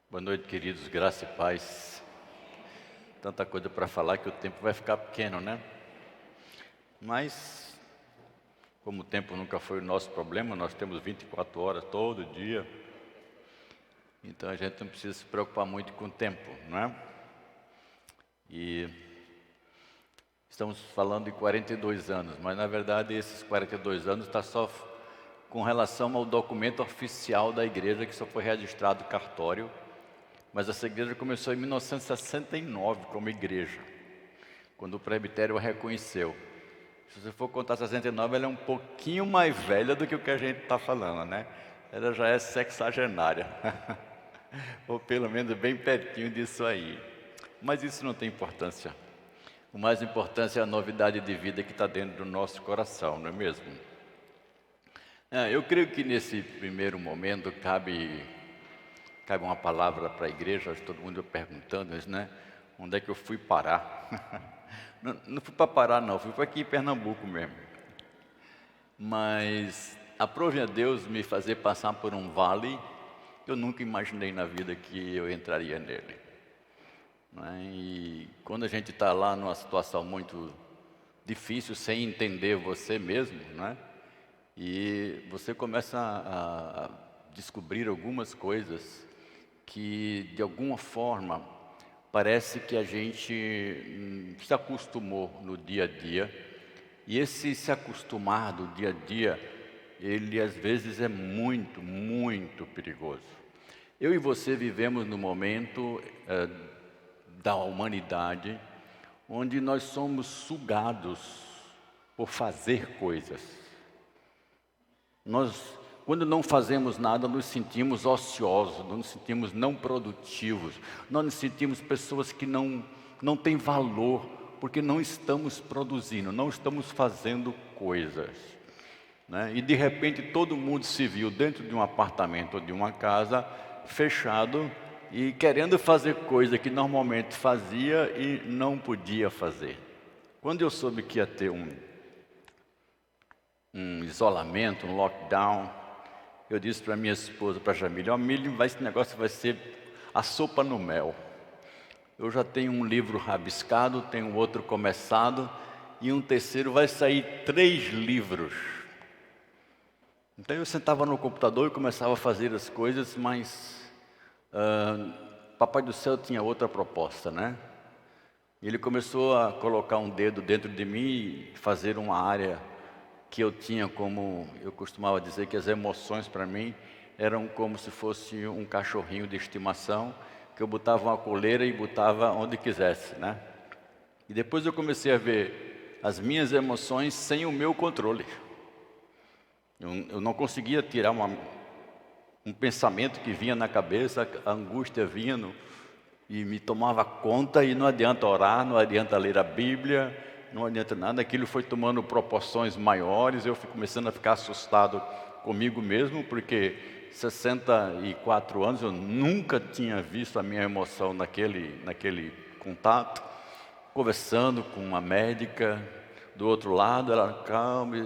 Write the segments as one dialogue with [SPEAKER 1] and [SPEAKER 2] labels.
[SPEAKER 1] Boa noite, queridos, graça e paz. Tanta coisa para falar que o tempo vai ficar pequeno, né? Mas, como o tempo nunca foi o nosso problema, nós temos 24 horas todo dia, então a gente não precisa se preocupar muito com o tempo, não é? E estamos falando de 42 anos, mas na verdade esses 42 anos está só com relação ao documento oficial da igreja, que só foi registrado no cartório. Mas essa igreja começou em 1969 como igreja, quando o presbitério a reconheceu. Se você for contar 69, ela é um pouquinho mais velha do que o que a gente está falando, né? Ela já é sexagenária, ou pelo menos bem pertinho disso aí. Mas isso não tem importância. O mais importante é a novidade de vida que está dentro do nosso coração, não é mesmo? Eu creio que nesse primeiro momento cabe uma palavra para a igreja, todo mundo perguntando, né? Onde é que eu fui parar? Não fui para parar não, fui para aqui em Pernambuco mesmo. Mas aprove a Deus me fazer passar por um vale que eu nunca imaginei na vida que eu entraria nele. E quando a gente está lá numa situação muito difícil, sem entender você mesmo, e você começa a descobrir algumas coisas que de alguma forma parece que a gente se acostumou no dia a dia, e esse se acostumar do dia a dia, ele às vezes é muito, muito perigoso. Eu e você vivemos no momento da humanidade onde nós somos sugados por fazer coisas. Quando não fazemos nada, nos sentimos ociosos, nos sentimos não produtivos, nós nos sentimos pessoas que não têm valor, porque não estamos produzindo, não estamos fazendo coisas. E de repente todo mundo se viu dentro de um apartamento ou de uma casa, fechado e querendo fazer coisa que normalmente fazia e não podia fazer. Quando eu soube que ia ter um isolamento, um lockdown, eu disse para minha esposa, para a Jamília, esse negócio vai ser a sopa no mel. Eu já tenho um livro rabiscado, tenho outro começado, e um terceiro vai sair 3 livros. Então eu sentava no computador e começava a fazer as coisas, mas Papai do Céu tinha outra proposta, Ele começou a colocar um dedo dentro de mim e fazer uma área que eu tinha, como eu costumava dizer, que as emoções para mim eram como se fosse um cachorrinho de estimação, que eu botava uma coleira e botava onde quisesse, E depois eu comecei a ver as minhas emoções sem o meu controle. Eu não conseguia tirar um pensamento que vinha na cabeça, a angústia vinha e me tomava conta, e não adianta orar, não adianta ler a Bíblia, não adianta nada, aquilo foi tomando proporções maiores, eu fui começando a ficar assustado comigo mesmo, porque 64 anos eu nunca tinha visto a minha emoção naquele contato, conversando com uma médica do outro lado, ela calma,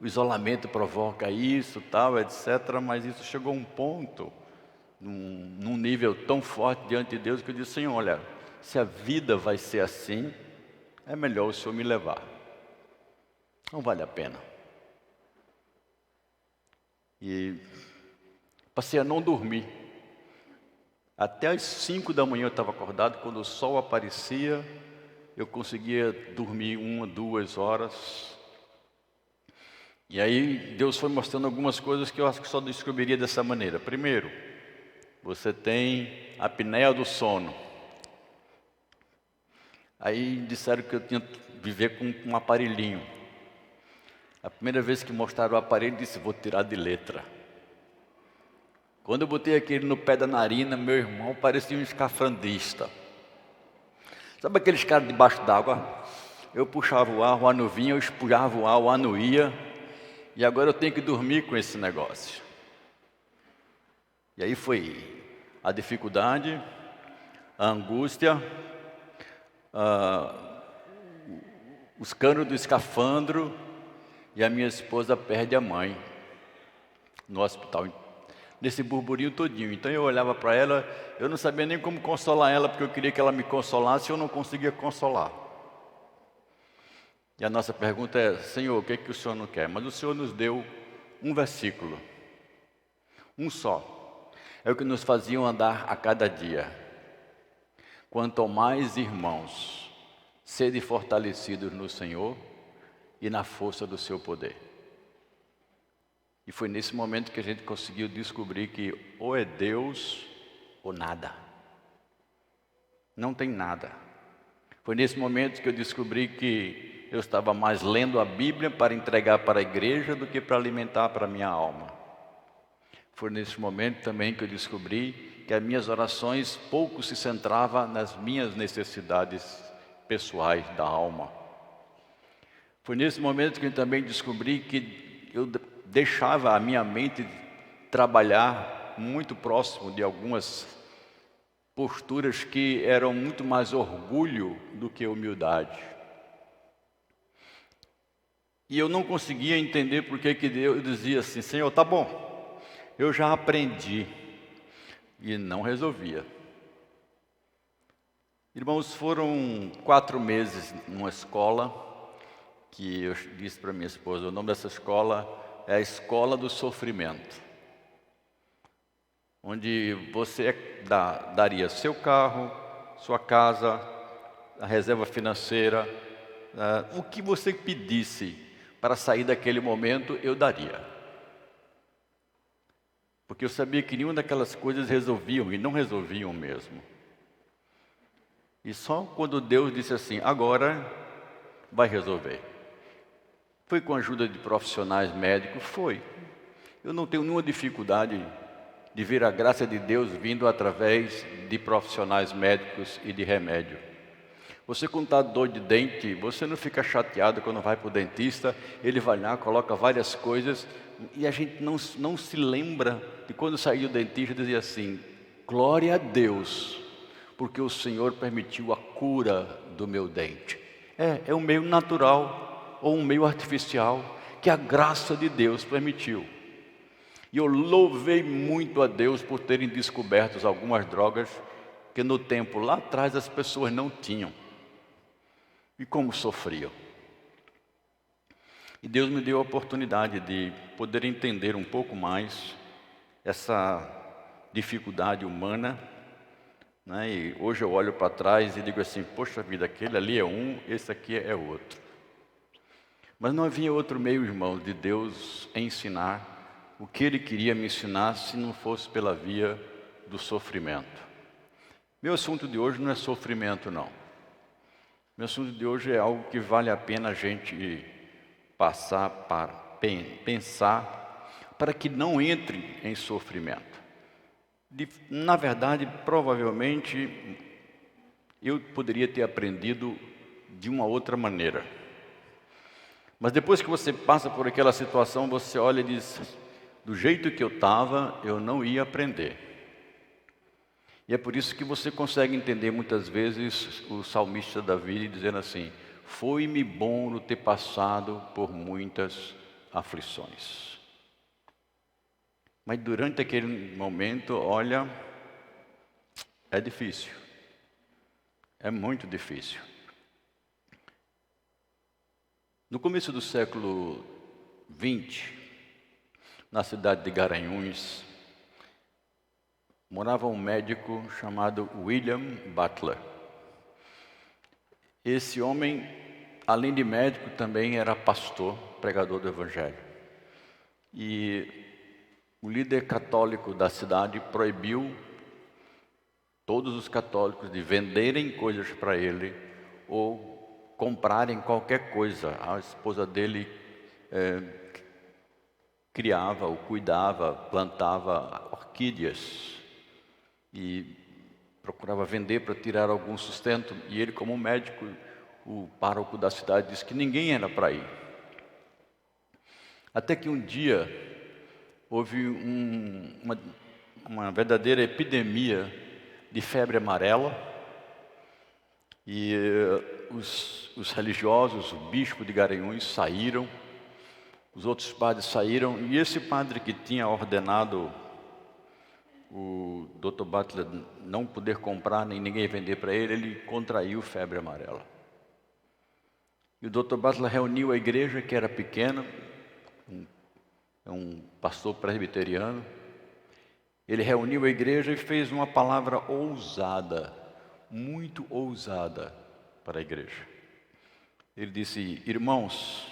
[SPEAKER 1] o isolamento provoca isso, tal, etc., mas isso chegou a um ponto, num nível tão forte diante de Deus, que eu disse, Senhor, olha, se a vida vai ser assim, é melhor o Senhor me levar. Não vale a pena. E passei a não dormir. Até às 5 da manhã eu estava acordado, quando o sol aparecia, eu conseguia dormir 1, 2 horas. E aí Deus foi mostrando algumas coisas que eu acho que só descobriria dessa maneira. Primeiro, você tem a apneia do sono. Aí disseram que eu tinha que viver com um aparelhinho. A primeira vez que mostraram o aparelho, disse, vou tirar de letra. Quando eu botei aquele no pé da narina, meu irmão parecia um escafandrista. Sabe aqueles caras debaixo d'água? Eu puxava o ar não vinha, eu espujava o ar não ia. E agora eu tenho que dormir com esse negócio. E aí foi a dificuldade, a angústia, os canos do escafandro, e a minha esposa perde a mãe no hospital. nesse burburinho todinho. Então eu olhava para ela, eu não sabia nem como consolar ela, porque eu queria que ela me consolasse e eu não conseguia consolar. E a nossa pergunta é: Senhor, o que é que o Senhor não quer? Mas o Senhor nos deu um versículo, um só. É o que nos faziam andar a cada dia. Quanto mais irmãos, sede fortalecidos no Senhor e na força do seu poder. E foi nesse momento que a gente conseguiu descobrir que ou é Deus ou nada. Não tem nada. Foi nesse momento que eu descobri que eu estava mais lendo a Bíblia para entregar para a igreja do que para alimentar para a minha alma. Foi nesse momento também que eu descobri que as minhas orações pouco se centravam nas minhas necessidades pessoais da alma. Foi nesse momento que eu também descobri que eu deixava a minha mente trabalhar muito próximo de algumas posturas que eram muito mais orgulho do que humildade. E eu não conseguia entender por que Deus dizia assim: Senhor, tá bom, eu já aprendi. E não resolvia. Irmãos, foram 4 meses numa escola que eu disse para minha esposa, o nome dessa escola é a Escola do Sofrimento, onde você daria seu carro, sua casa, a reserva financeira, o que você pedisse para sair daquele momento, eu daria. Porque eu sabia que nenhuma daquelas coisas resolviam, e não resolviam mesmo. E só quando Deus disse assim: agora vai resolver. Foi com a ajuda de profissionais médicos? Foi. Eu não tenho nenhuma dificuldade de ver a graça de Deus vindo através de profissionais médicos e de remédio. Você quando está dor de dente, você não fica chateado quando vai para o dentista, ele vai lá, coloca várias coisas, e a gente não se lembra de quando saiu do dentista, dizia assim: glória a Deus, porque o Senhor permitiu a cura do meu dente. É um meio natural ou um meio artificial que a graça de Deus permitiu. E eu louvei muito a Deus por terem descoberto algumas drogas que no tempo lá atrás as pessoas não tinham. E como sofriam. E Deus me deu a oportunidade de poder entender um pouco mais essa dificuldade humana, né? E hoje eu olho para trás e digo assim: poxa vida, aquele ali é um, esse aqui é outro. Mas não havia outro meio, irmãos, de Deus ensinar o que Ele queria me ensinar se não fosse pela via do sofrimento. Meu assunto de hoje não é sofrimento, não. Meu assunto de hoje é algo que vale a pena a gente passar para pensar, para que não entre em sofrimento. Na verdade, provavelmente, eu poderia ter aprendido de uma outra maneira. Mas depois que você passa por aquela situação, você olha e diz: do jeito que eu estava, eu não ia aprender. E é por isso que você consegue entender muitas vezes o salmista Davi dizendo assim: foi-me bom no ter passado por muitas aflições. Mas durante aquele momento, olha, é difícil. É muito difícil. No começo do século XX, na cidade de Garanhuns, morava um médico chamado William Butler. Esse homem, além de médico, também era pastor, pregador do Evangelho. E o líder católico da cidade proibiu todos os católicos de venderem coisas para ele ou comprarem qualquer coisa. A esposa dele criava ou cuidava, plantava orquídeas e procurava vender para tirar algum sustento. E ele, como médico, o pároco da cidade, disse que ninguém era para ir. Até que um dia houve uma verdadeira epidemia de febre amarela. E os religiosos, o bispo de Garanhuns saíram, os outros padres saíram, e esse padre que tinha ordenado o Dr. Butler não poder comprar nem ninguém vender para ele, ele contraiu febre amarela. E o Dr. Butler reuniu a igreja, que era pequena, um pastor presbiteriano. Ele reuniu a igreja e fez uma palavra ousada, muito ousada para a igreja. Ele disse: irmãos,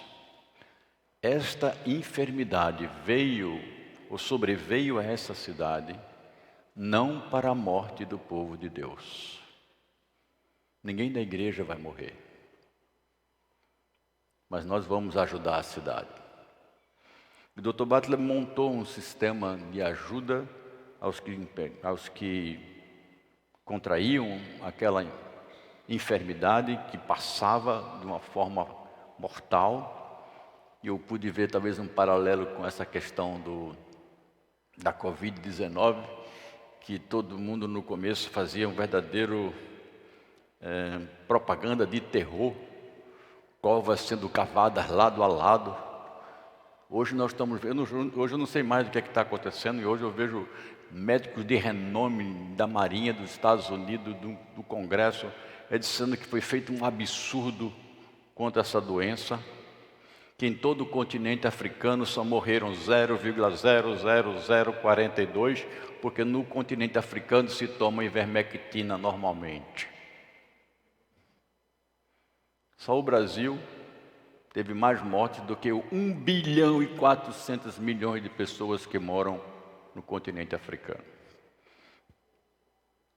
[SPEAKER 1] esta enfermidade veio ou sobreveio a essa cidade não para a morte do povo de Deus. Ninguém da igreja vai morrer, mas nós vamos ajudar a cidade. O Dr. Butler montou um sistema de ajuda aos que contraíam aquela enfermidade que passava de uma forma mortal. E eu pude ver talvez um paralelo com essa questão da Covid-19, que todo mundo no começo fazia um verdadeiro propaganda de terror, covas sendo cavadas lado a lado. Hoje nós estamos vendo, hoje eu não sei mais o que é que está acontecendo, e hoje eu vejo médicos de renome da Marinha dos Estados Unidos, do Congresso, dizendo que foi feito um absurdo contra essa doença, que em todo o continente africano só morreram 0,00042, porque no continente africano se toma ivermectina normalmente. Só o Brasil teve mais mortes do que 1,4 bilhão de pessoas que moram no continente africano.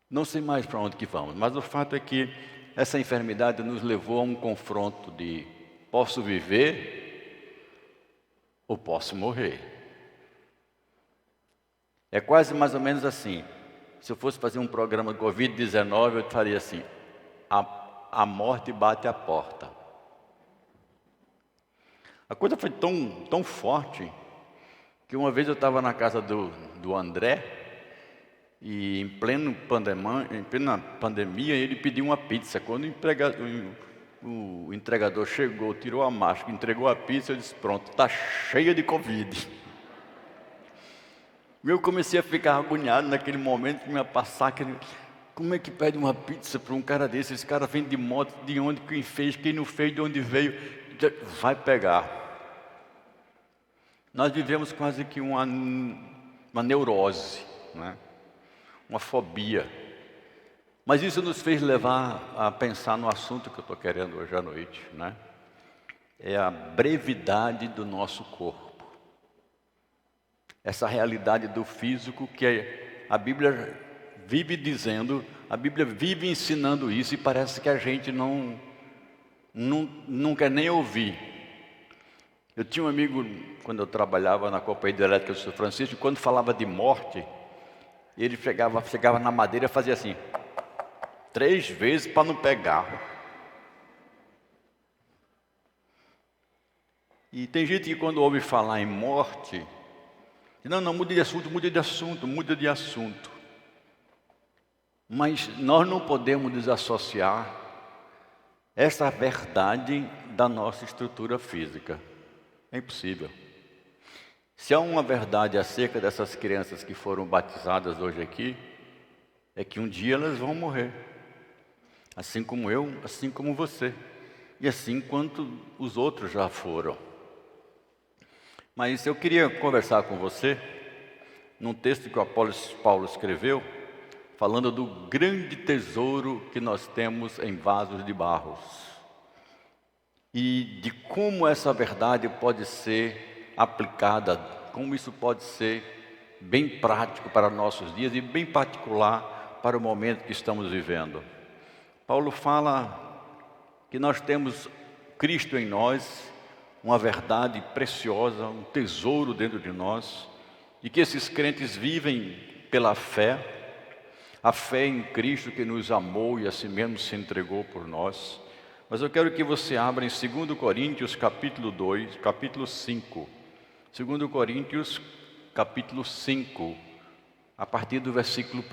[SPEAKER 1] Não sei mais para onde que vamos, mas o fato é que essa enfermidade nos levou a um confronto de posso viver ou posso morrer. É quase mais ou menos assim. Se eu fosse fazer um programa de Covid-19, eu faria assim: a morte bate à porta. A coisa foi tão forte que uma vez eu estava na casa do André e em plena pandemia ele pediu uma pizza. Quando o entregador chegou, tirou a máscara, entregou a pizza, eu disse: pronto, está cheia de Covid. Eu comecei a ficar agoniado naquele momento, me passar aquele... Como é que pede uma pizza para um cara desse? Esse cara vem de moto, de onde, quem fez, quem não fez, de onde veio, vai pegar. Nós vivemos quase que uma neurose, né? Uma fobia. Mas isso nos fez levar a pensar no assunto que eu estou querendo hoje à noite, né? É a brevidade do nosso corpo. Essa realidade do físico que a Bíblia vive dizendo, a Bíblia vive ensinando isso, e parece que a gente não quer nem ouvir. Eu tinha um amigo, quando eu trabalhava na Companhia Elétrica do São Francisco, quando falava de morte, ele chegava na madeira e fazia assim, 3 vezes para não pegar. E tem gente que quando ouve falar em morte, diz: não, muda de assunto, muda de assunto, muda de assunto. Mas nós não podemos desassociar essa verdade da nossa estrutura física. É impossível. Se há uma verdade acerca dessas crianças que foram batizadas hoje aqui, é que um dia elas vão morrer. Assim como eu, assim como você. E assim quanto os outros já foram. Mas eu queria conversar com você num texto que o apóstolo Paulo escreveu, falando do grande tesouro que nós temos em vasos de barros. E de como essa verdade pode ser aplicada, como isso pode ser bem prático para nossos dias e bem particular para o momento que estamos vivendo. Paulo fala que nós temos Cristo em nós, uma verdade preciosa, um tesouro dentro de nós, e que esses crentes vivem pela fé, a fé em Cristo que nos amou e a si mesmo se entregou por nós. Mas eu quero que você abra em 2 Coríntios capítulo 5. 2 Coríntios capítulo 5, a partir do versículo 1.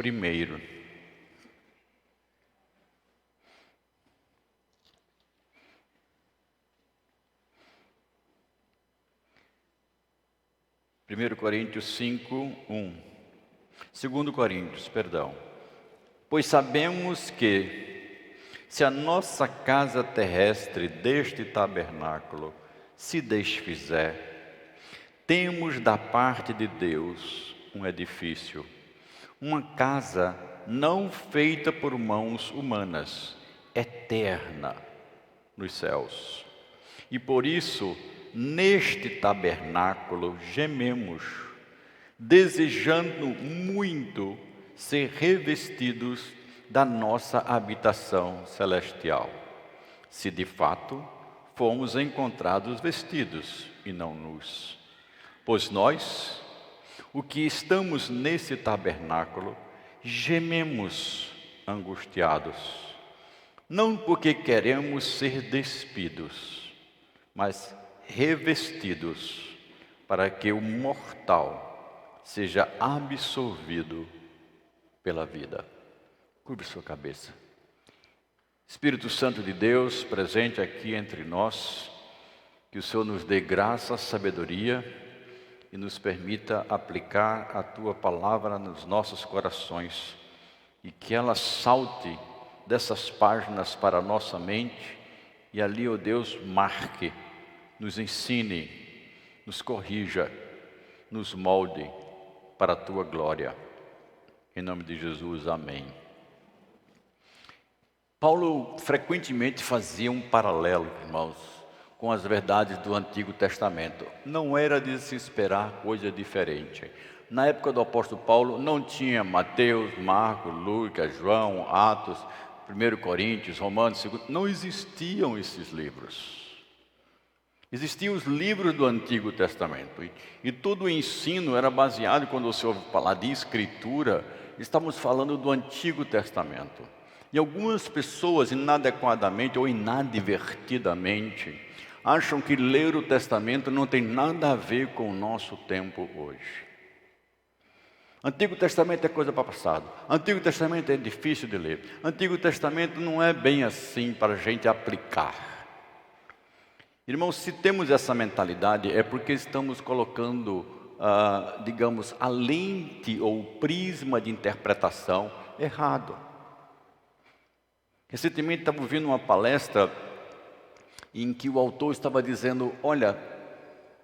[SPEAKER 1] 1 Coríntios 5, 1. 2 Coríntios, perdão. Pois sabemos que, se a nossa casa terrestre deste tabernáculo se desfizer, temos da parte de Deus um edifício, uma casa não feita por mãos humanas, eterna nos céus. E por isso, neste tabernáculo gememos, desejando muito ser revestidos da nossa habitação celestial, se de fato fomos encontrados vestidos e não nus. Pois nós, o que estamos nesse tabernáculo, gememos angustiados, não porque queremos ser despidos, mas revestidos, para que o mortal seja absolvido pela vida. Curve sua cabeça. Espírito Santo de Deus, presente aqui entre nós, que o Senhor nos dê graça, sabedoria e nos permita aplicar a Tua palavra nos nossos corações e que ela salte dessas páginas para a nossa mente e ali, ó Deus, marque, nos ensine, nos corrija, nos molde para a Tua glória. Em nome de Jesus, amém. Paulo frequentemente fazia um paralelo, irmãos, com as verdades do Antigo Testamento. Não era de se esperar coisa diferente. Na época do apóstolo Paulo não tinha Mateus, Marcos, Lucas, João, Atos, 1 Coríntios, Romanos, 2, não existiam esses livros. Existiam os livros do Antigo Testamento e todo o ensino era baseado, quando você ouve falar de Escritura, estamos falando do Antigo Testamento. E algumas pessoas inadequadamente ou inadvertidamente acham que ler o Testamento não tem nada a ver com o nosso tempo hoje. Antigo Testamento é coisa para passado. Antigo Testamento é difícil de ler. Antigo Testamento não é bem assim para a gente aplicar. Irmãos, se temos essa mentalidade é porque estamos colocando, digamos, a lente ou o prisma de interpretação errado. Recentemente estava ouvindo uma palestra em que o autor estava dizendo, olha,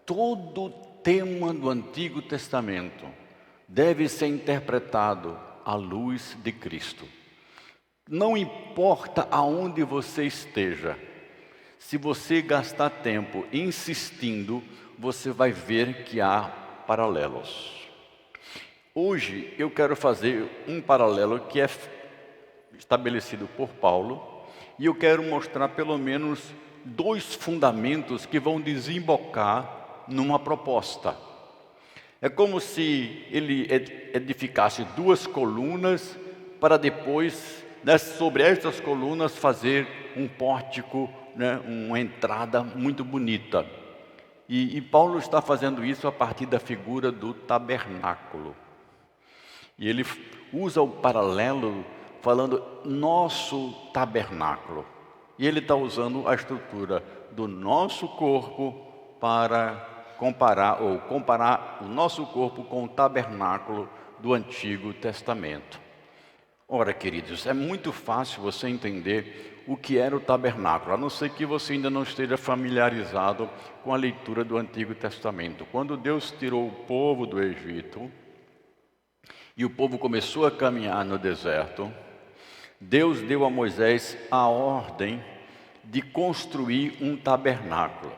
[SPEAKER 1] todo o tema do Antigo Testamento deve ser interpretado à luz de Cristo. Não importa aonde você esteja, se você gastar tempo insistindo, você vai ver que há paralelos. Hoje eu quero fazer um paralelo que é estabelecido por Paulo, e eu quero mostrar pelo menos 2 fundamentos que vão desembocar numa proposta. É como se ele edificasse 2 colunas para depois, sobre estas colunas, fazer um pórtico, uma entrada muito bonita. E Paulo está fazendo isso a partir da figura do tabernáculo. E ele usa o paralelo falando nosso tabernáculo. E ele está usando a estrutura do nosso corpo para comparar o nosso corpo com o tabernáculo do Antigo Testamento. Ora, queridos, é muito fácil você entender o que era o tabernáculo, a não ser que você ainda não esteja familiarizado com a leitura do Antigo Testamento. Quando Deus tirou o povo do Egito e o povo começou a caminhar no deserto, Deus deu a Moisés a ordem de construir um tabernáculo.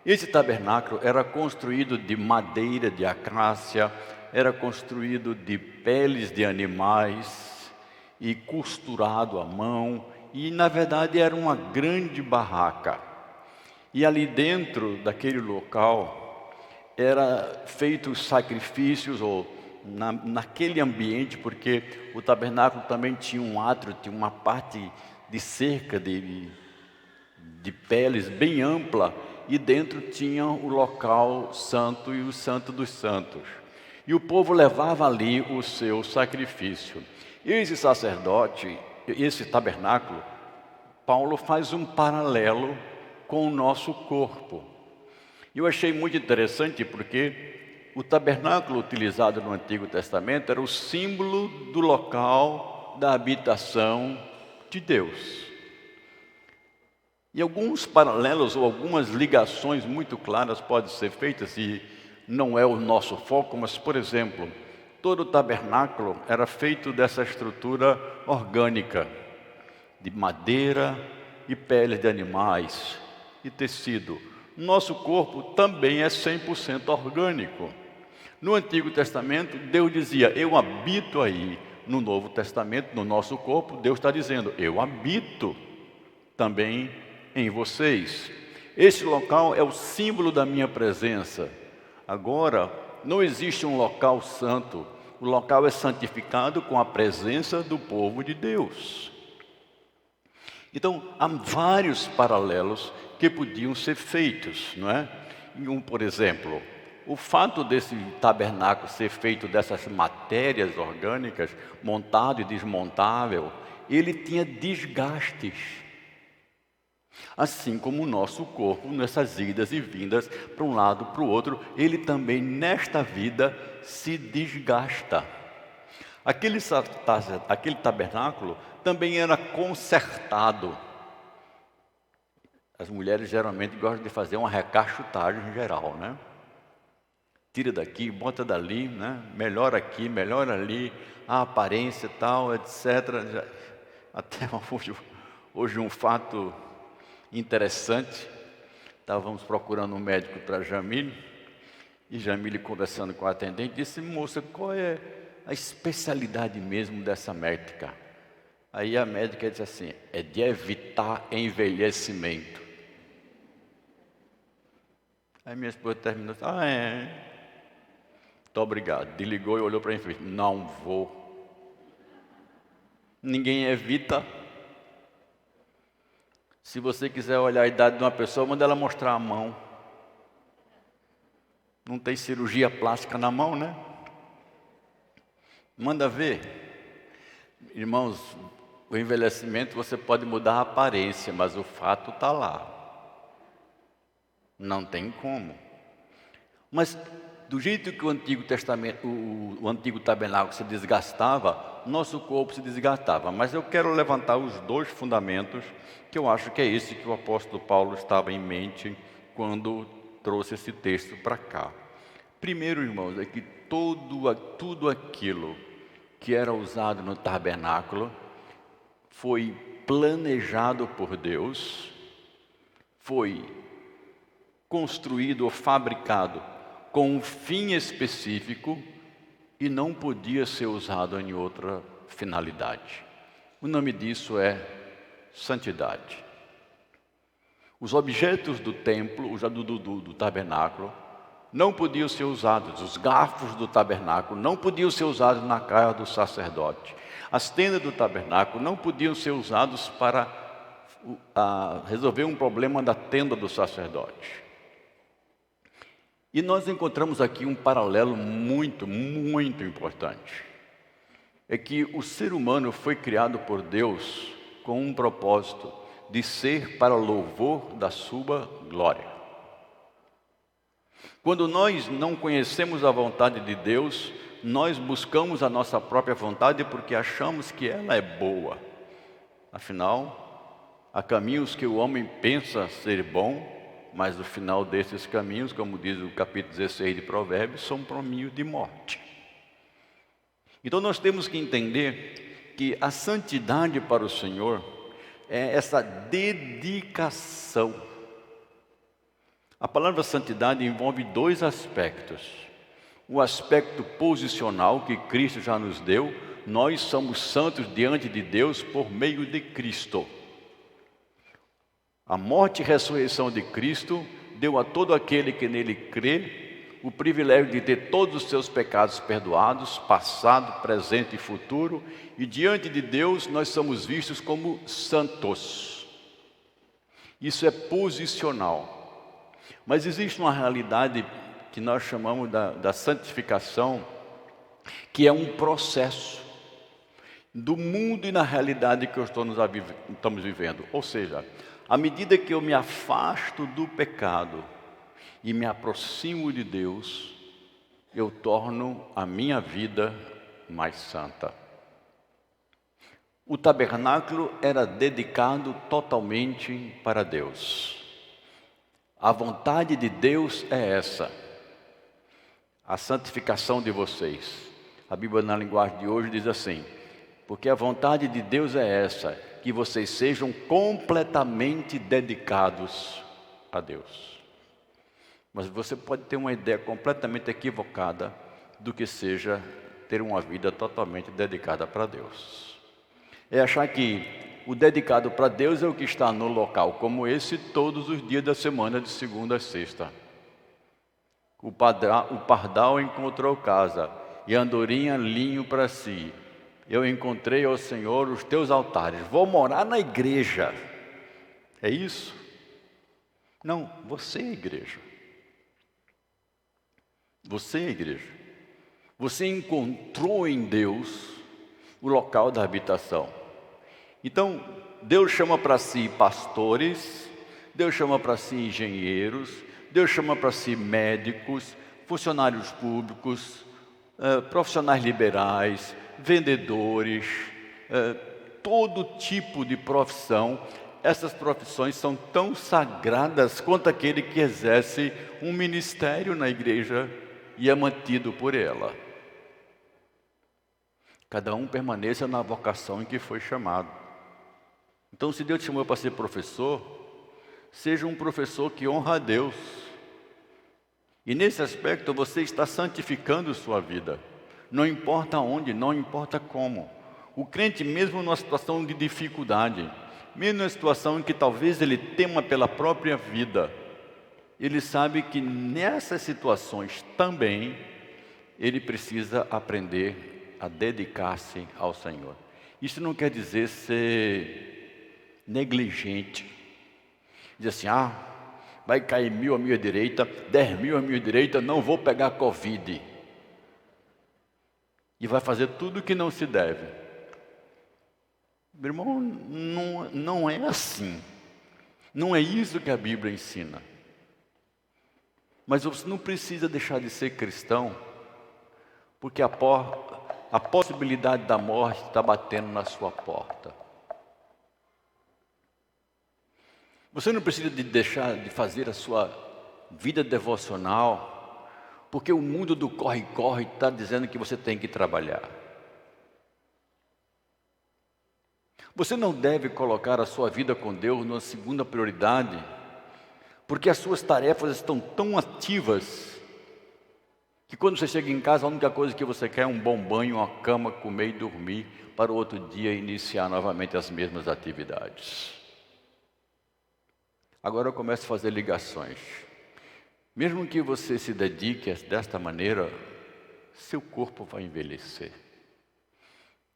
[SPEAKER 1] Esse tabernáculo era construído de madeira de acácia, era construído de peles de animais e costurado à mão, e na verdade era uma grande barraca. E ali dentro daquele local era feitos sacrifícios, ou naquele ambiente, porque o tabernáculo também tinha um átrio, tinha uma parte de cerca de peles bem ampla, e dentro tinha o local santo e o santo dos santos. E o povo levava ali o seu sacrifício. Esse sacerdote, esse tabernáculo, Paulo faz um paralelo com o nosso corpo. Eu achei muito interessante porque o tabernáculo utilizado no Antigo Testamento era o símbolo do local da habitação de Deus. E alguns paralelos ou algumas ligações muito claras podem ser feitas, e não é o nosso foco, mas, por exemplo, todo o tabernáculo era feito dessa estrutura orgânica, de madeira e peles de animais e tecido. Nosso corpo também é 100% orgânico. No Antigo Testamento, Deus dizia, eu habito aí. No Novo Testamento, no nosso corpo, Deus está dizendo, eu habito também em vocês. Este local é o símbolo da minha presença. Agora, não existe um local santo. O local é santificado com a presença do povo de Deus. Então, há vários paralelos que podiam ser feitos, não é? Por exemplo, o fato desse tabernáculo ser feito dessas matérias orgânicas, montado e desmontável, ele tinha desgastes. Assim como o nosso corpo, nessas idas e vindas para um lado para o outro, ele também nesta vida se desgasta. Aquele tabernáculo também era consertado. As mulheres geralmente gostam de fazer uma recachutagem geral, né? Tira daqui, bota dali, né? Melhor aqui, melhor ali, a aparência tal, etc. Até hoje um fato interessante. Estávamos procurando um médico para Jamile, e Jamile, conversando com a atendente, disse, moça, qual é a especialidade mesmo dessa médica? Aí a médica disse assim, é de evitar envelhecimento. Aí minha esposa terminou, é. Muito obrigado. Desligou e olhou para mim e fez, não vou. Ninguém evita. Se você quiser olhar a idade de uma pessoa, manda ela mostrar a mão. Não tem cirurgia plástica na mão, né? Manda ver. Irmãos, o envelhecimento você pode mudar a aparência, mas o fato está lá. Não tem como. Mas do jeito que o Antigo Testamento, o Antigo Tabernáculo se desgastava, nosso corpo se desgastava. Mas eu quero levantar os dois fundamentos, que eu acho que é esse que o apóstolo Paulo estava em mente quando trouxe esse texto para cá. Primeiro, irmãos, é que tudo aquilo que era usado no tabernáculo foi planejado por Deus, foi construído ou fabricado com um fim específico e não podia ser usado em outra finalidade. O nome disso é santidade. Os objetos do templo, do tabernáculo, não podiam ser usados. Os garfos do tabernáculo não podiam ser usados na casa do sacerdote. As tendas do tabernáculo não podiam ser usados para resolver um problema da tenda do sacerdote. E nós encontramos aqui um paralelo muito, muito importante. É que o ser humano foi criado por Deus com um propósito de ser para louvor da sua glória. Quando nós não conhecemos a vontade de Deus, nós buscamos a nossa própria vontade porque achamos que ela é boa. Afinal, há caminhos que o homem pensa ser bom, mas o final desses caminhos, como diz o capítulo 16 de Provérbios, são caminhos de morte. Então nós temos que entender que a santidade para o Senhor é essa dedicação. A palavra santidade envolve dois aspectos. O aspecto posicional que Cristo já nos deu, nós somos santos diante de Deus por meio de Cristo. A morte e ressurreição de Cristo deu a todo aquele que nele crê o privilégio de ter todos os seus pecados perdoados, passado, presente e futuro, e diante de Deus nós somos vistos como santos. Isso é posicional. Mas existe uma realidade que nós chamamos da santificação, que é um processo do mundo e na realidade que estamos vivendo. Ou seja, à medida que eu me afasto do pecado e me aproximo de Deus, eu torno a minha vida mais santa. O tabernáculo era dedicado totalmente para Deus. A vontade de Deus é essa, a santificação de vocês. A Bíblia na linguagem de hoje diz assim: porque a vontade de Deus é essa, que vocês sejam completamente dedicados a Deus. Mas você pode ter uma ideia completamente equivocada do que seja ter uma vida totalmente dedicada para Deus. É achar que o dedicado para Deus é o que está no local como esse todos os dias da semana, de segunda a sexta. O pardal encontrou casa e a andorinha linho para si. Eu encontrei, ó Senhor, os teus altares. Vou morar na igreja. É isso? Não, você é a igreja. Você é a igreja. Você encontrou em Deus o local da habitação. Então, Deus chama para si pastores, Deus chama para si engenheiros, Deus chama para si médicos, funcionários públicos, profissionais liberais, vendedores, todo tipo de profissão. Essas profissões são tão sagradas quanto aquele que exerce um ministério na igreja e é mantido por ela. Cada um permaneça na vocação em que foi chamado. Então, se Deus te chamou para ser professor, seja um professor que honra a Deus. E nesse aspecto você está santificando sua vida. Não importa onde, não importa como. O crente, mesmo numa situação de dificuldade, mesmo numa situação em que talvez ele tema pela própria vida, ele sabe que nessas situações também ele precisa aprender a dedicar-se ao Senhor. Isso não quer dizer ser negligente. Diz assim, vai cair 1.000 à minha direita, 10.000 à minha direita, não vou pegar Covid. E vai fazer tudo o que não se deve. Meu irmão, não é assim. Não é isso que a Bíblia ensina. Mas você não precisa deixar de ser cristão, porque a possibilidade da morte está batendo na sua porta. Você não precisa de deixar de fazer a sua vida devocional, porque o mundo do corre-corre está dizendo que você tem que trabalhar. Você não deve colocar a sua vida com Deus numa segunda prioridade, porque as suas tarefas estão tão ativas, que quando você chega em casa, a única coisa que você quer é um bom banho, uma cama, comer e dormir, para o outro dia iniciar novamente as mesmas atividades. Agora eu começo a fazer ligações. Mesmo que você se dedique desta maneira, seu corpo vai envelhecer.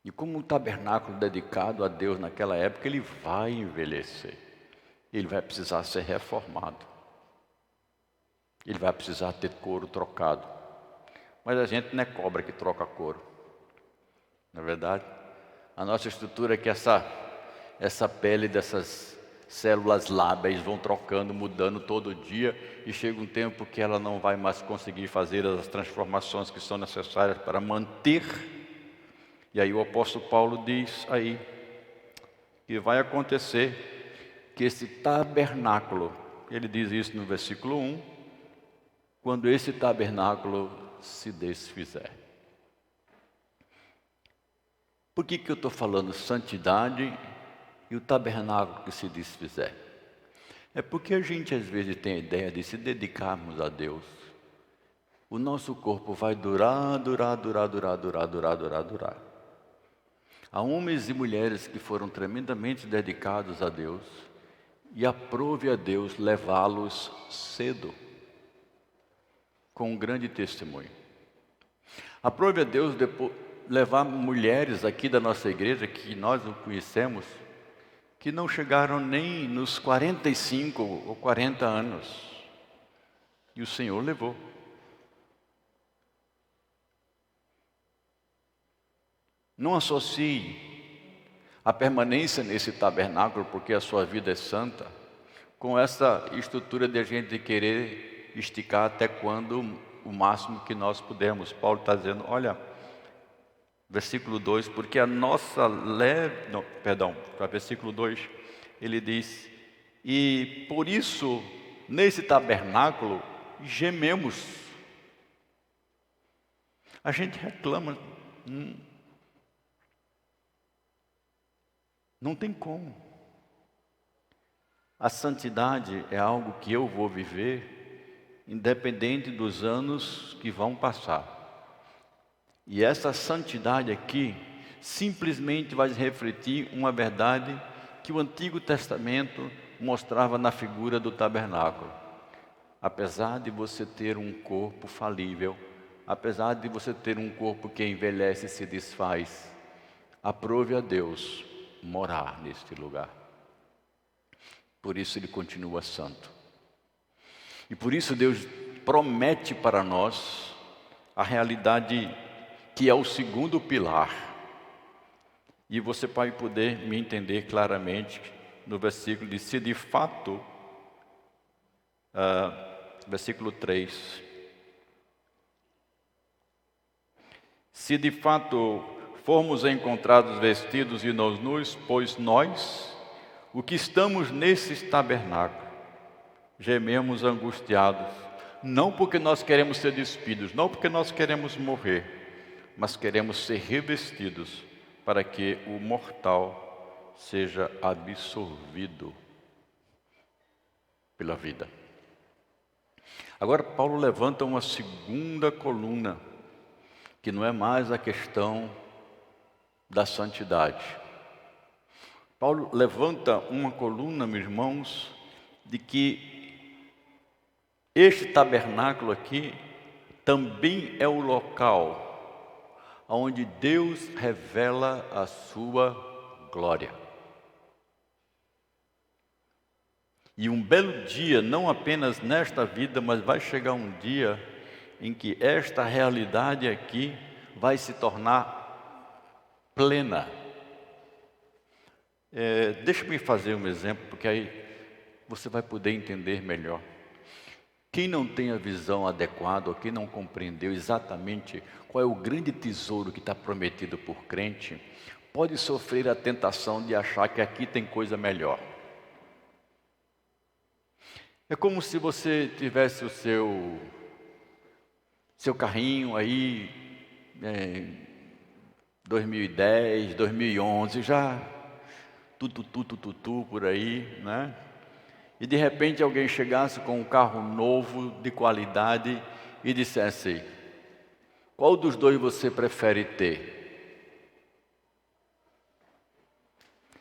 [SPEAKER 1] E como um tabernáculo dedicado a Deus naquela época, ele vai envelhecer. Ele vai precisar ser reformado. Ele vai precisar ter couro trocado. Mas a gente não é cobra que troca couro. Não é verdade? A nossa estrutura é que essa pele dessas células lábeis vão trocando, mudando todo dia, e chega um tempo que ela não vai mais conseguir fazer as transformações que são necessárias para manter. E aí o apóstolo Paulo diz aí que vai acontecer que esse tabernáculo, ele diz isso no versículo 1, quando esse tabernáculo se desfizer. Por que eu estou falando santidade e o tabernáculo que se desfizer? É porque a gente às vezes tem a ideia de se dedicarmos a Deus. O nosso corpo vai durar. Há homens e mulheres que foram tremendamente dedicados a Deus e aprove a Deus levá-los cedo, com um grande testemunho. Aprove a Deus levar mulheres aqui da nossa igreja, que nós não conhecemos, que não chegaram nem nos 45 ou 40 anos. E o Senhor levou. Não associe a permanência nesse tabernáculo, porque a sua vida é santa, com essa estrutura de a gente querer esticar até quando o o máximo que nós pudermos. Paulo está dizendo, olha, versículo 2, porque a nossa leve... Não, perdão, para versículo 2, ele diz, e por isso, nesse tabernáculo, gememos. A gente reclama, não tem como. A santidade é algo que eu vou viver, independente dos anos que vão passar. E essa santidade aqui, simplesmente vai refletir uma verdade que o Antigo Testamento mostrava na figura do tabernáculo. Apesar de você ter um corpo falível, apesar de você ter um corpo que envelhece e se desfaz, aprove a Deus morar neste lugar. Por isso ele continua santo. E por isso Deus promete para nós a realidade que é o segundo pilar. E você vai poder me entender claramente no versículo de se de fato, versículo 3. Se de fato formos encontrados vestidos e não nus, pois nós, o que estamos nesse tabernáculo, gememos angustiados, não porque nós queremos ser despidos, não porque nós queremos morrer, mas queremos ser revestidos para que o mortal seja absorvido pela vida. Agora Paulo levanta uma segunda coluna, que não é mais a questão da santidade. Paulo levanta uma coluna, meus irmãos, de que este tabernáculo aqui também é o local onde Deus revela a sua glória. E um belo dia, não apenas nesta vida, mas vai chegar um dia em que esta realidade aqui vai se tornar plena. Deixa-me fazer um exemplo, porque aí você vai poder entender melhor. Quem não tem a visão adequada, ou quem não compreendeu exatamente qual é o grande tesouro que está prometido por crente, pode sofrer a tentação de achar que aqui tem coisa melhor. É como se você tivesse o seu carrinho aí, 2010, 2011, já tutu por aí, né? E de repente alguém chegasse com um carro novo, de qualidade, e dissesse, qual dos dois você prefere ter?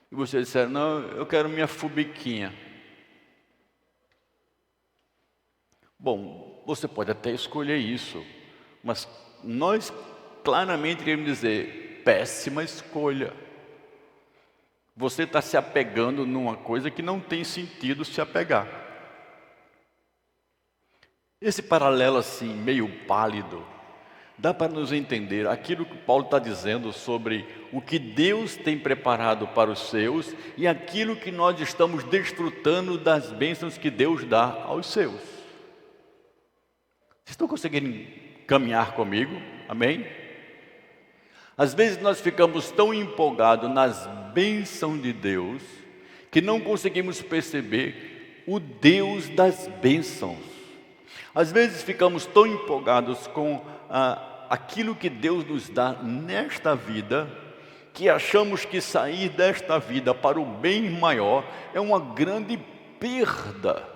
[SPEAKER 1] E você disser, não, eu quero minha fubiquinha. Bom, você pode até escolher isso, mas nós claramente queremos dizer, péssima escolha. Você está se apegando numa coisa que não tem sentido se apegar. Esse paralelo assim, meio pálido, dá para nos entender aquilo que Paulo está dizendo sobre o que Deus tem preparado para os seus e aquilo que nós estamos desfrutando das bênçãos que Deus dá aos seus. Vocês estão conseguindo caminhar comigo? Amém? Às vezes nós ficamos tão empolgados nas bênçãos de Deus que não conseguimos perceber o Deus das bênçãos. Às vezes ficamos tão empolgados com aquilo que Deus nos dá nesta vida que achamos que sair desta vida para o bem maior é uma grande perda.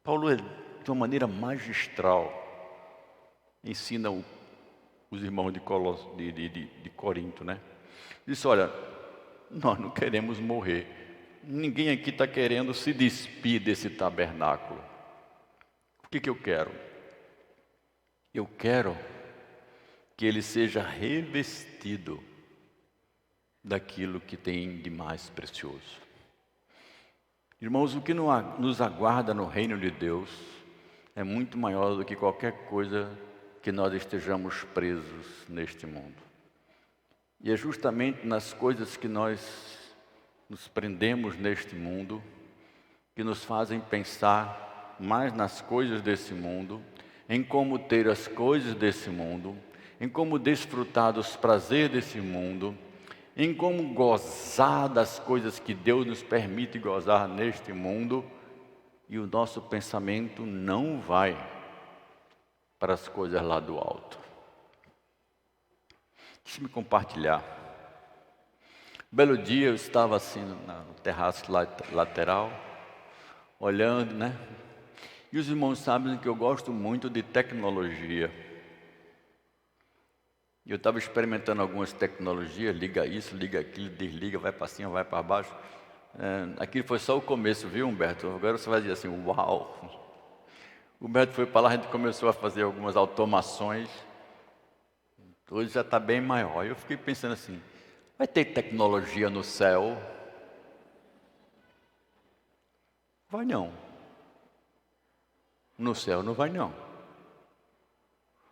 [SPEAKER 1] Paulo, de uma maneira magistral, ensina os irmãos de Corinto, né? Diz, olha, nós não queremos morrer. Ninguém aqui está querendo se despir desse tabernáculo. O que eu quero? Eu quero que ele seja revestido daquilo que tem de mais precioso. Irmãos, o que nos aguarda no reino de Deus é muito maior do que qualquer coisa que nós estejamos presos neste mundo. E é justamente nas coisas que nós nos prendemos neste mundo que nos fazem pensar mais nas coisas desse mundo, em como ter as coisas desse mundo, em como desfrutar dos prazeres desse mundo, em como gozar das coisas que Deus nos permite gozar neste mundo, e o nosso pensamento não vai para as coisas lá do alto. Deixe-me compartilhar. Um belo dia eu estava assim no terraço lateral, olhando, né? E os irmãos sabem que eu gosto muito de tecnologia. Eu estava experimentando algumas tecnologias, liga isso, liga aquilo, desliga, vai para cima, vai para baixo. Aquilo foi só o começo, viu, Humberto? Agora você vai dizer assim, uau! O Humberto foi para lá, a gente começou a fazer algumas automações. Hoje já está bem maior. Eu fiquei pensando assim, vai ter tecnologia no céu? Vai não. No céu não vai não.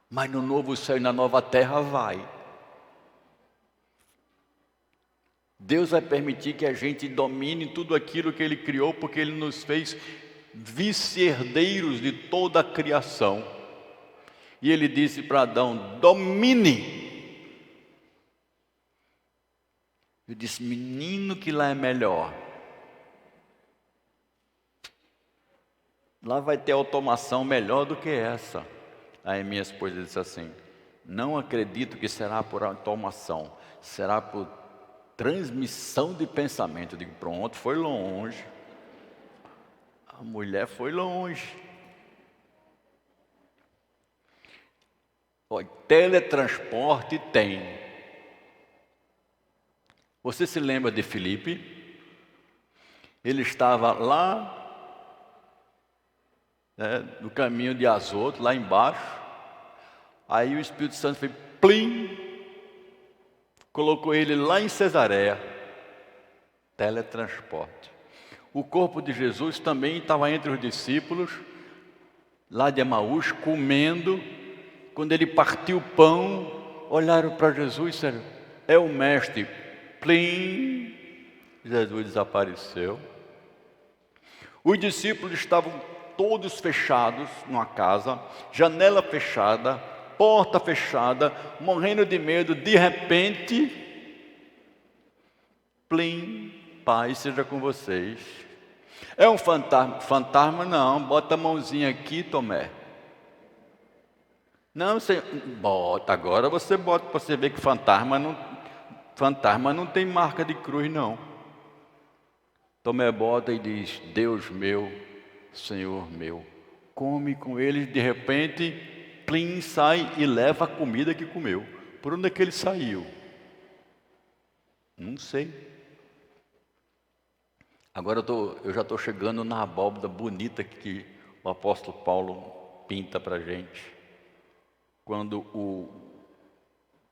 [SPEAKER 1] Mas no novo céu e na nova terra vai. Deus vai permitir que a gente domine tudo aquilo que Ele criou, porque Ele nos fez vice-herdeiros de toda a criação. E Ele disse para Adão, domine. Eu disse, menino, que lá é melhor. Lá vai ter automação melhor do que essa. Aí minha esposa disse assim, não acredito que será por automação, será por transmissão de pensamento. Eu digo, pronto, foi longe. A mulher foi longe. Olha, teletransporte tem. Você se lembra de Filipe? Ele estava lá, no caminho de Azoto, lá embaixo. Aí o Espírito Santo fez plim, colocou ele lá em Cesareia. Teletransporte. O corpo de Jesus também estava entre os discípulos, lá de Emaús, comendo. Quando ele partiu o pão, olharam para Jesus e disseram, é o mestre. Plim, Jesus desapareceu. Os discípulos estavam todos fechados numa casa, janela fechada, porta fechada, morrendo de medo. De repente, plim, paz seja com vocês. É um fantasma? Fantasma não, bota a mãozinha aqui, Tomé. Não, você bota, agora você bota para você ver que fantasma não tem marca de cruz não. Tomé bota e diz, Deus meu, Senhor meu. Come com eles, de repente, plim, sai e leva a comida que comeu. Por onde é que ele saiu? Não sei. Agora eu já estou chegando na abóbora bonita que o apóstolo Paulo pinta para a gente. Quando o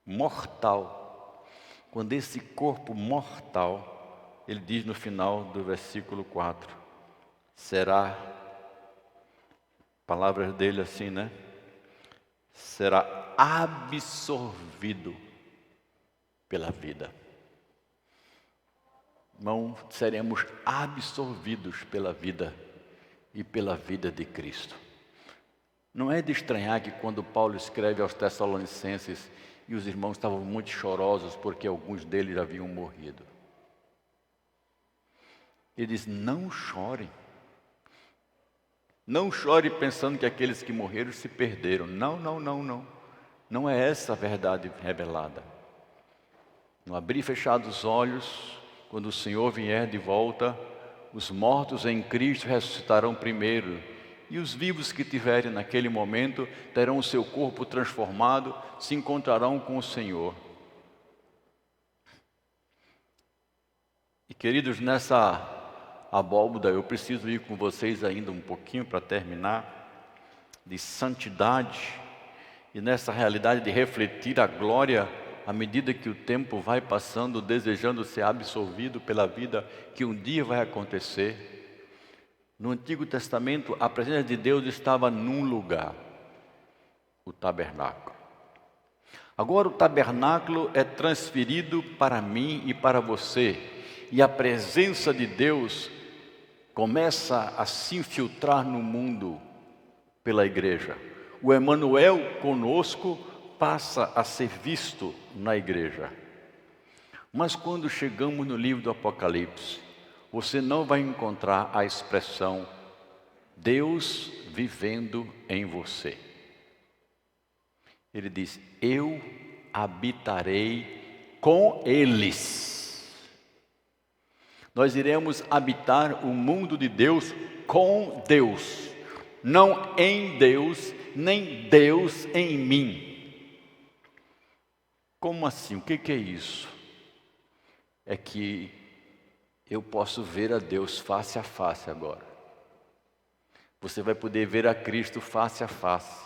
[SPEAKER 1] mortal, quando esse corpo mortal, ele diz no final do versículo 4, será, palavras dele assim, né? Será absorvido pela vida. Irmão, seremos absorvidos pela vida e pela vida de Cristo. Não é de estranhar que quando Paulo escreve aos Tessalonicenses e os irmãos estavam muito chorosos porque alguns deles haviam morrido. Ele diz, não chorem. Não chore pensando que aqueles que morreram se perderam. Não. Não é essa a verdade revelada. No abrir e fechar dos olhos, quando o Senhor vier de volta, os mortos em Cristo ressuscitarão primeiro. E os vivos que tiverem naquele momento terão o seu corpo transformado, se encontrarão com o Senhor. E queridos, nessa abóboda, eu preciso ir com vocês ainda um pouquinho para terminar, de santidade, e nessa realidade de refletir a glória, à medida que o tempo vai passando, desejando ser absorvido pela vida que um dia vai acontecer. No Antigo Testamento, a presença de Deus estava num lugar, o tabernáculo. Agora o tabernáculo é transferido para mim e para você, e a presença de Deus começa a se infiltrar no mundo pela igreja. O Emanuel conosco passa a ser visto na igreja. Mas quando chegamos no livro do Apocalipse, você não vai encontrar a expressão Deus vivendo em você. Ele diz, eu habitarei com eles. Nós iremos habitar o mundo de Deus com Deus, não em Deus, nem Deus em mim. Como assim? O que é isso? É que eu posso ver a Deus face a face agora. Você vai poder ver a Cristo face a face.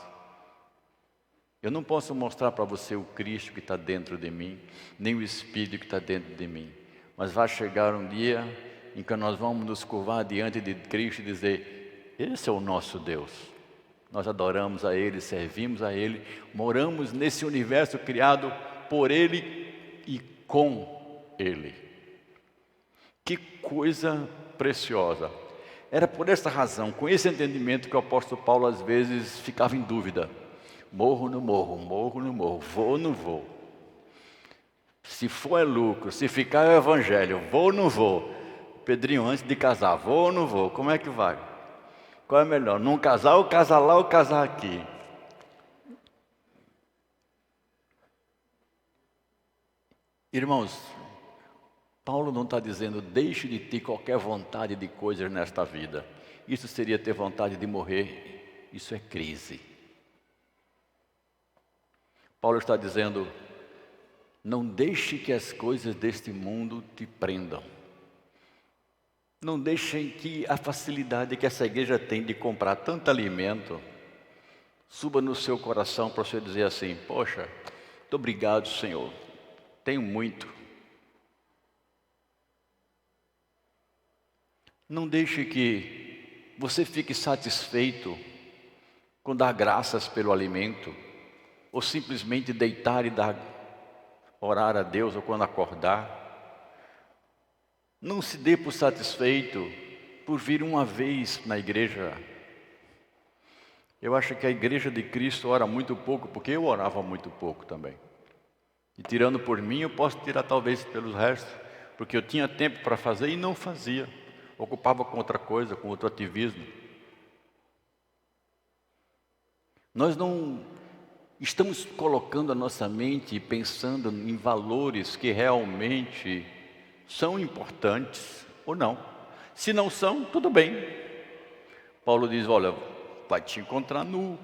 [SPEAKER 1] Eu não posso mostrar para você o Cristo que está dentro de mim, nem o Espírito que está dentro de mim. Mas vai chegar um dia em que nós vamos nos curvar diante de Cristo e dizer, esse é o nosso Deus. Nós adoramos a Ele, servimos a Ele, moramos nesse universo criado por Ele e com Ele. Que coisa preciosa. Era por essa razão, com esse entendimento, que o apóstolo Paulo às vezes ficava em dúvida. Morro, não morro, morro, não morro, vou ou não vou. Se for é lucro, se ficar é o evangelho, vou ou não vou. Pedrinho, antes de casar, vou ou não vou? Como é que vai? Qual é melhor, não casar ou casar lá ou casar aqui? Irmãos, Paulo não está dizendo, deixe de ter qualquer vontade de coisas nesta vida. Isso seria ter vontade de morrer, isso é crise. Paulo está dizendo, não deixe que as coisas deste mundo te prendam. Não deixem que a facilidade que essa igreja tem de comprar tanto alimento suba no seu coração para você dizer assim, poxa, muito obrigado, Senhor, tenho muito. Não deixe que você fique satisfeito com dar graças pelo alimento, ou simplesmente deitar e orar a Deus, ou quando acordar. Não se dê por satisfeito por vir uma vez na igreja. Eu acho que a igreja de Cristo ora muito pouco, porque eu orava muito pouco também. E tirando por mim, eu posso tirar talvez pelos restos, porque eu tinha tempo para fazer e não fazia. Ocupava com outra coisa, com outro ativismo. Nós não estamos colocando a nossa mente pensando em valores que realmente são importantes ou não. Se não são, tudo bem. Paulo diz, olha, vai te encontrar nu.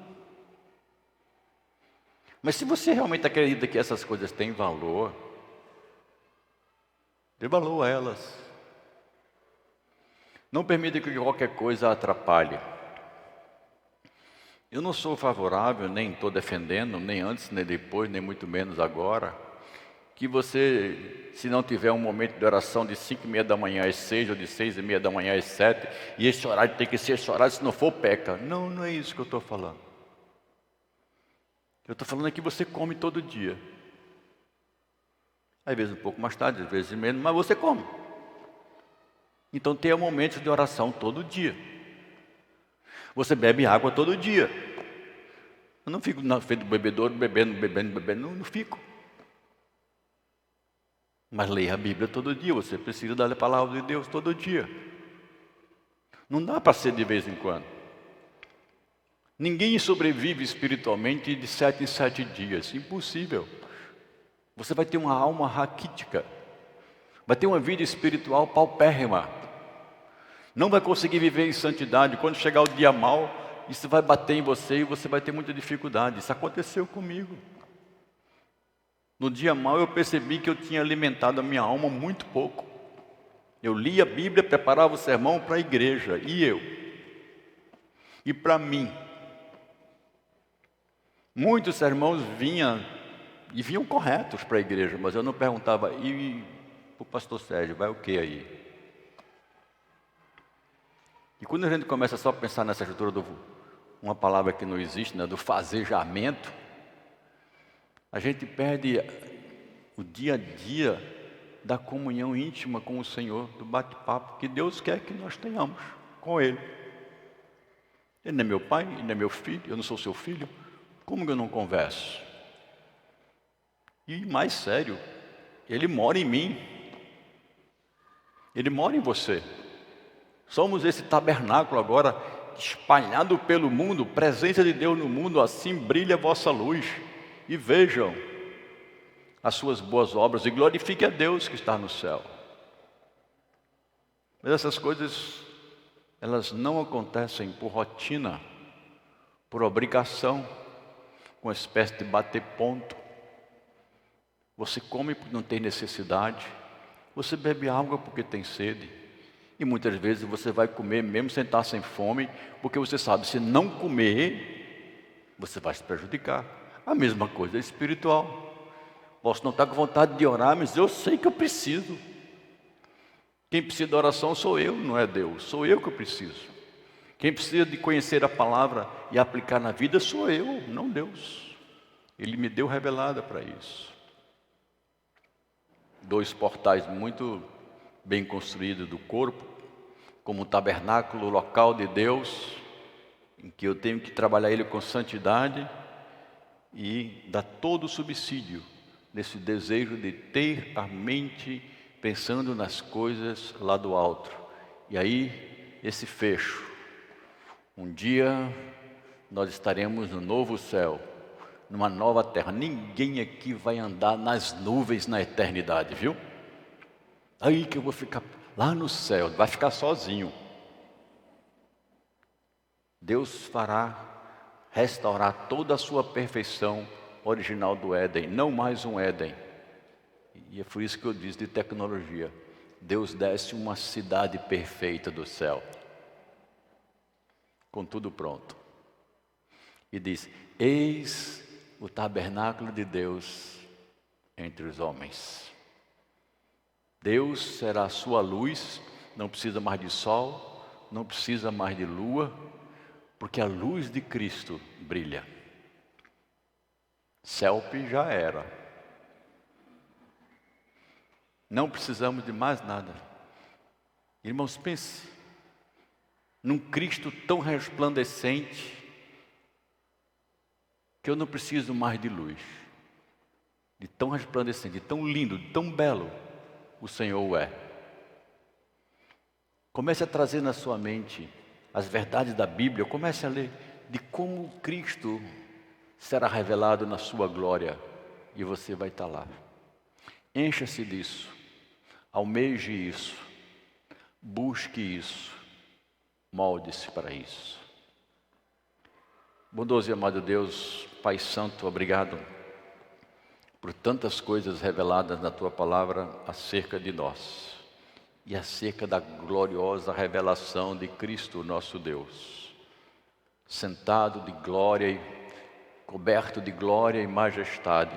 [SPEAKER 1] Mas se você realmente acredita que essas coisas têm valor, dê valor a elas. Não permita que qualquer coisa a atrapalhe. Eu não sou favorável, nem estou defendendo, nem antes, nem depois, nem muito menos agora, que você, se não tiver um momento de oração de 5h30 da manhã às 6, ou de 6h30 da manhã às 7, e esse horário tem que ser esse horário, se não for, peca. Não, não é isso que eu estou falando. Eu estou falando é que você come todo dia. Às vezes um pouco mais tarde, às vezes menos, mas você come. Então tenha momentos de oração todo dia. Você bebe água todo dia. Eu não fico na frente do bebedouro, bebendo, não fico. Mas leia a Bíblia todo dia, você precisa da palavra de Deus todo dia. Não dá para ser de vez em quando. Ninguém sobrevive espiritualmente de 7 em 7 dias, impossível. Você vai ter uma alma raquítica, vai ter uma vida espiritual paupérrima. Não vai conseguir viver em santidade. Quando chegar o dia mau, isso vai bater em você e você vai ter muita dificuldade. Isso aconteceu comigo. No dia mau eu percebi que eu tinha alimentado a minha alma muito pouco. Eu lia a Bíblia, preparava o sermão para a igreja, e eu. E para mim. Muitos sermãos vinham corretos para a igreja, mas eu não perguntava, e o pastor Sérgio, vai o que aí? E quando a gente começa só a pensar nessa estrutura uma palavra que não existe, né, do fazejamento, a gente perde o dia a dia da comunhão íntima com o Senhor, do bate-papo que Deus quer que nós tenhamos com Ele. Ele não é meu pai, ele não é meu filho, eu não sou seu filho, como que eu não converso? E mais sério, Ele mora em mim, Ele mora em você. Somos esse tabernáculo agora, espalhado pelo mundo, presença de Deus no mundo, assim brilha a vossa luz. E vejam as suas boas obras e glorifique a Deus que está no céu. Mas essas coisas, elas não acontecem por rotina, por obrigação, com uma espécie de bater ponto. Você come porque não tem necessidade, você bebe água porque tem sede. E muitas vezes você vai comer mesmo sem estar sem fome, porque você sabe, se não comer, você vai se prejudicar. A mesma coisa é espiritual. Posso não estar com vontade de orar, mas eu sei que eu preciso. Quem precisa de oração sou eu, não é Deus. Sou eu que eu preciso. Quem precisa de conhecer a palavra e aplicar na vida sou eu, não Deus. Ele me deu revelada para isso. 2 portais muito bem construídos do corpo, como um tabernáculo local de Deus, em que eu tenho que trabalhar ele com santidade e dar todo o subsídio nesse desejo de ter a mente pensando nas coisas lá do alto. E aí, esse fecho. Um dia nós estaremos no novo céu, numa nova terra. Ninguém aqui vai andar nas nuvens na eternidade, viu? Aí que eu vou ficar lá no céu, vai ficar sozinho. Deus fará restaurar toda a sua perfeição original do Éden, não mais um Éden. E é por isso que eu disse de tecnologia. Deus desce uma cidade perfeita do céu, com tudo pronto. E diz: eis o tabernáculo de Deus entre os homens. Deus será a sua luz, não precisa mais de sol, não precisa mais de lua, porque a luz de Cristo brilha. Selfie já era. Não precisamos de mais nada. Irmãos, pense num Cristo tão resplandecente que eu não preciso mais de luz. De tão resplandecente, de tão lindo, de tão belo o Senhor é. Comece a trazer na sua mente as verdades da Bíblia, comece a ler de como Cristo será revelado na sua glória e você vai estar lá. Encha-se disso, almeje isso, busque isso, molde-se para isso. Bondoso e amado Deus, Pai Santo, obrigado por tantas coisas reveladas na Tua Palavra acerca de nós e acerca da gloriosa revelação de Cristo, nosso Deus, sentado de glória e coberto de glória e majestade.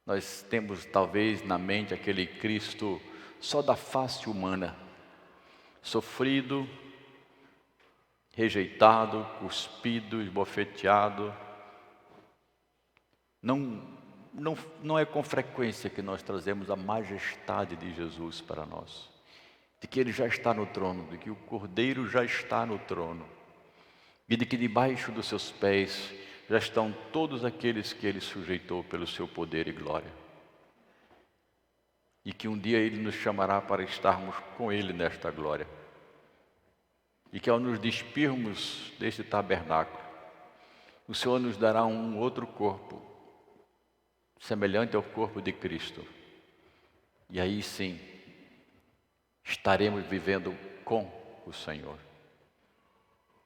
[SPEAKER 1] Nós temos talvez na mente aquele Cristo só da face humana, sofrido, rejeitado, cuspido, esbofeteado. Não é com frequência que nós trazemos a majestade de Jesus para nós, de que Ele já está no trono, de que o Cordeiro já está no trono, e de que debaixo dos seus pés já estão todos aqueles que Ele sujeitou pelo seu poder e glória. E que um dia Ele nos chamará para estarmos com Ele nesta glória. E que ao nos despirmos deste tabernáculo, o Senhor nos dará um outro corpo, semelhante ao corpo de Cristo. E aí sim, estaremos vivendo com o Senhor.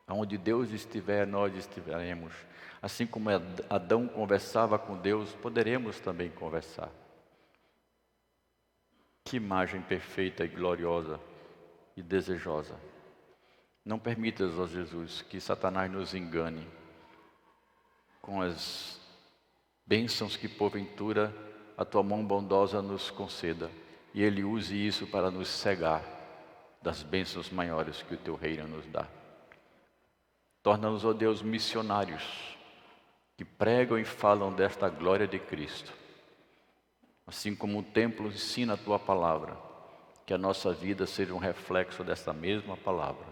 [SPEAKER 1] Onde Deus estiver, nós estiveremos. Assim como Adão conversava com Deus, poderemos também conversar. Que imagem perfeita e gloriosa e desejosa. Não permitas, ó Jesus, que Satanás nos engane com as bênçãos que porventura a Tua mão bondosa nos conceda, e Ele use isso para nos cegar das bênçãos maiores que o Teu reino nos dá. Torna-nos, ó Deus, missionários que pregam e falam desta glória de Cristo, Assim como o templo ensina a Tua palavra, que a nossa vida seja um reflexo dessa mesma palavra.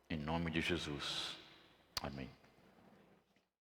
[SPEAKER 1] Em nome de Jesus. Amém.